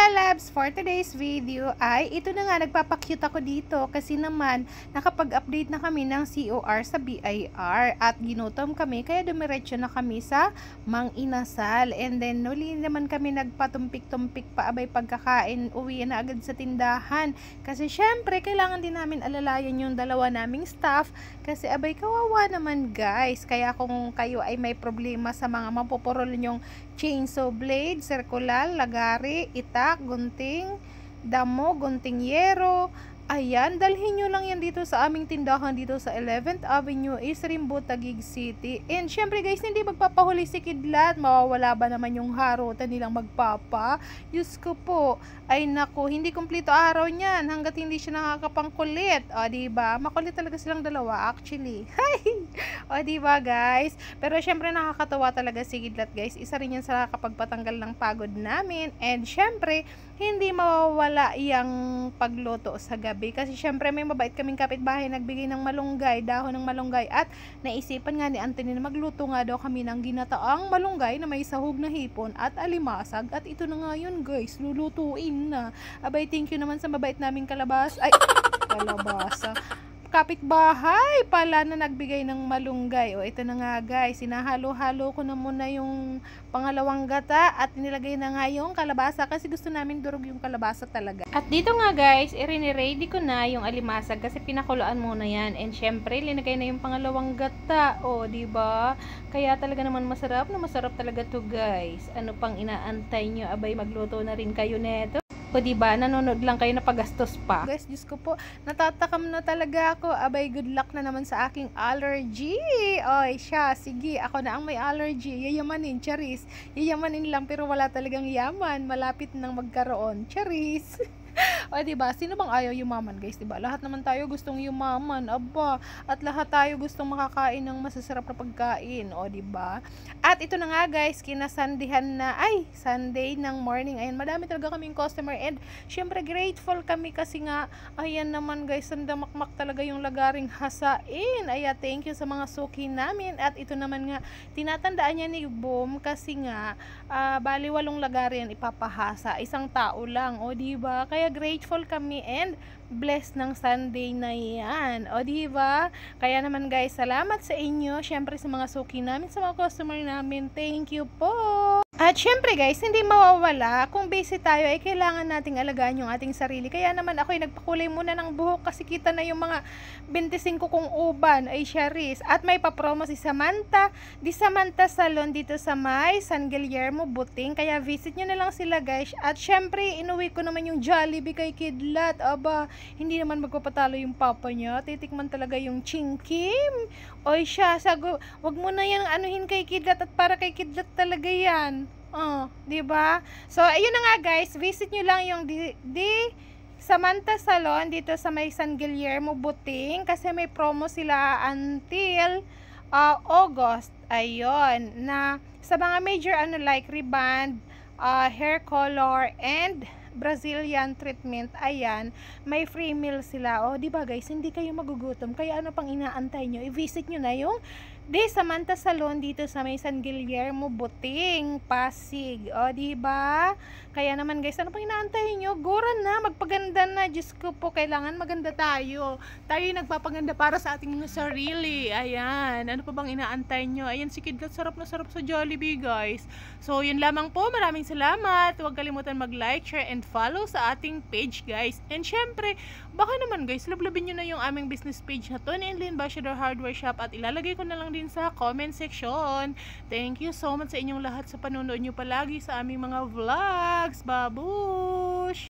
Labs, for today's video ay ito na nga, nagpapakyut ako dito kasi naman nakapag-update na kami ng COR sa BIR at ginutom kami kaya dumiretso na kami sa Mang Inasal, and then nuli naman kami nagpatumpik-tumpik pa abay pagkakain, uwi na agad sa tindahan kasi syempre kailangan din namin alalayan yung dalawa naming staff kasi abay kawawa naman guys. Kaya kung kayo ay may problema sa mga mapupurol nyong chainsaw blade, circular, lagari, itak, gunting, damo, gunting yero, ayan, dalhin nyo lang yan dito sa aming tindahan dito sa 11th Avenue, Isrimbo, Taguig City. And syempre guys, hindi magpapahuli si Kidlat, mawawala ba naman yung harutan nilang magpapa? Diyos ko po, ay naku, hindi kumpleto araw niyan hanggat hindi siya nakakapangkulit. O diba, makulit talaga silang dalawa actually. O diba guys, pero syempre nakakatawa talaga si Kidlat guys, isa rin yan sa nakakapagpatanggal ng pagod namin. And syempre, hindi mawawala yung pagluto sa gabi kasi syempre may mabait kaming kapitbahay nagbigay ng malunggay, dahon ng malunggay, at naisipan nga ni Anthony na magluto nga daw kami ng ginataang malunggay na may sahog na hipon at alimasag, at ito na nga yun guys, lulutuin na. Abay, thank you naman sa mabait naming kalabasa kapitbahay pala na nagbigay ng malunggay. O ito na nga guys, sinahalo-halo ko na muna yung pangalawang gata at nilagay na nga yung kalabasa kasi gusto namin durog yung kalabasa talaga. At dito nga guys, i-ready ko na yung alimasag kasi pinakuloan muna yan, and syempre linagay na yung pangalawang gata. O diba, kaya talaga naman masarap talaga to guys. Ano pang inaantay nyo? Abay, magluto na rin kayo neto. O diba, nanonood lang kayo na pagastos pa. Guys, Diyos ko po, natatakam na talaga ako. Abay, good luck na naman sa aking allergy. Oy, siya, sige, ako na ang may allergy. Yayamanin, charis. Yayamanin lang pero wala talagang yaman. Malapit nang magkaroon. Charis. O diba, sino bang ayaw yumaman guys, diba? Lahat naman tayo gustong yumaman, aba, at lahat tayo gustong makakain ng masasarap na pagkain, o diba? At ito na nga guys, kinasandihan na, ay, Sunday ng morning, ayan, madami talaga kaming customer, and syempre grateful kami kasi nga, ayan naman guys, sandamakmak talaga yung lagaring hasain. Ayan, thank you sa mga suki namin. At ito naman nga, tinatandaan niya ni Boom kasi nga, bali 8 lagari yan ipapahasa, isang tao lang, o diba? Kaya grateful kami and blessed ng Sunday na yan. O diba? Kaya naman guys, salamat sa inyo. Syempre sa mga suki namin, sa mga customer namin. Thank you po. At syempre guys, hindi mawawala. Kung busy tayo, ay kailangan nating alagaan yung ating sarili. Kaya naman ako ay nagpakulay muna ng buhok kasi kita na yung mga 25 kong uban ay Charis. At may papromo si Samantha, di Samantha Salon dito sa may San Guillermo, Buting. Kaya visit nyo na lang sila guys. At syempre, inuwi ko naman yung Jollibee kay Kidlat. Aba, hindi naman magpapatalo yung papa niya. Titikman talaga yung chingkim. Oy siya, sago, wag mo na yan anuhin kay Kidlat at para kay Kidlat talaga yan. Oh, 'di ba? So, ayun na nga guys, visit nyo lang yung di Samantha Salon dito sa may San Guillermo, Buting kasi may promo sila until August. Ayun, na sa mga major like reband, hair color and Brazilian treatment, ayan, may free meal sila. O, diba guys, hindi kayo magugutom. Kaya ano pang inaantay nyo? I-visit nyo na yung di Samantha Salon dito sa may San Guillermo, Buting, Pasig. O, diba? Kaya naman guys, ano pang inaantay nyo? Gura na, magpaganda na. Diyos ko po, kailangan maganda tayo. Tayo yung nagpapaganda para sa ating mga sarili. Ayan, ano pa bang inaantay nyo? Ayan, si Kidlat, sarap na sarap sa Jollibee guys. So, yun lamang po. Maraming salamat. Huwag kalimutan mag-like, share, and follow sa ating page guys. And syempre, baka naman guys, lablabin nyo na yung aming business page na to, Lynn Bashador Hardware Shop, at ilalagay ko na lang din sa comment section. Thank you so much sa inyong lahat sa panonood nyo palagi sa aming mga vlogs. Babush!